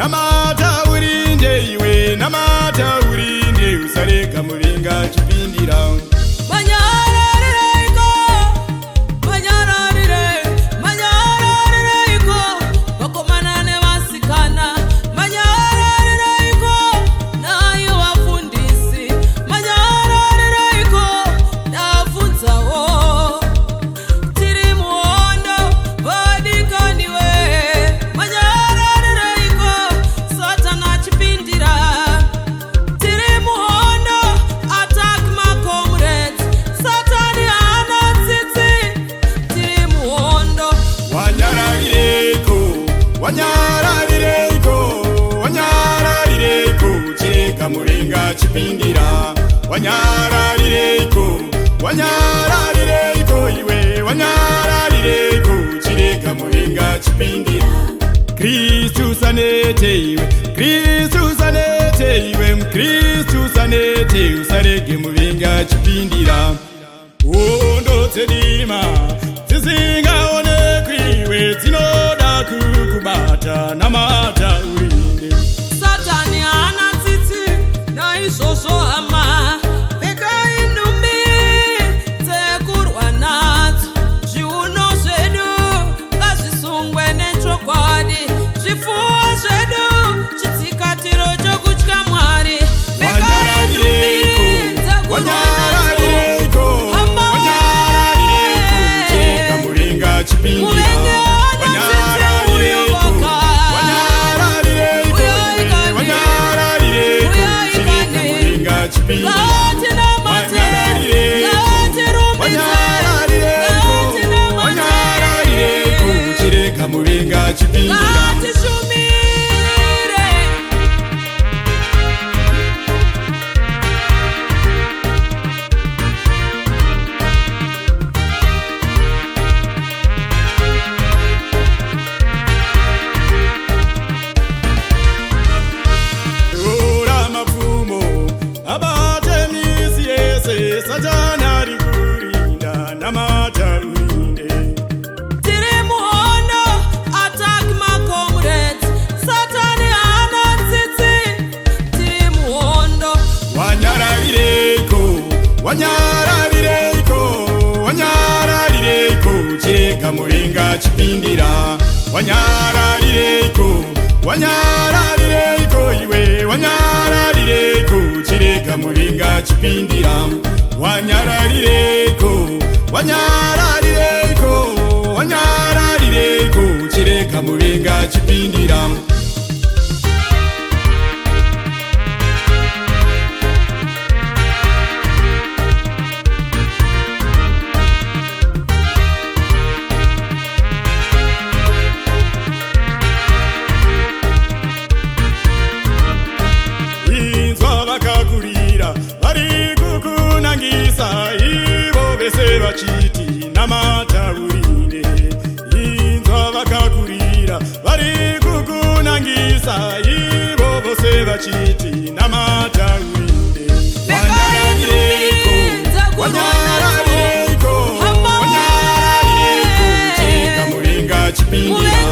namata urinde iwe namata urinde usareka muringa chipindira muringa chipindira wanyararireko iwe wanyararireko chireka muringa chipindira Kristu sanete iwe Kristu sanete usarege muringa chipindira ondotsedima dzisingaonekwi iwe dzinoda kukubata namata urinde Satani ana Soso ama peka inumbi tekurwa nadzo zviuno zvedu ngazvisungwe nechokwadi zvifuwo zvedu chitsikatiro chokutya Mwari peka inumbi tekurwa nadzo muringa chipindira muringa chipindira ora mafumo abate misi yese satana rikurinda namata wanyararireko chireka muringa chipindira wanyararireko iwe wanyararireko chireka muringa chipindira wanyararireko chireka muringa chipindira vachiti namata urinde inzwa vakakurira vari kukunangisa ivo vose vachiti namata urinde wanyararireko chireka muringa chipindira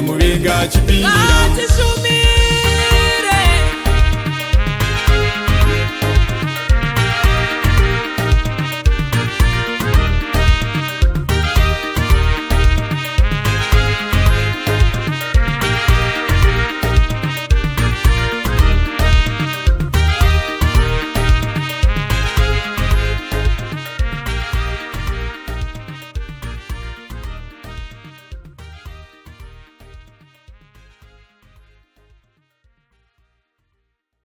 muringa chipindira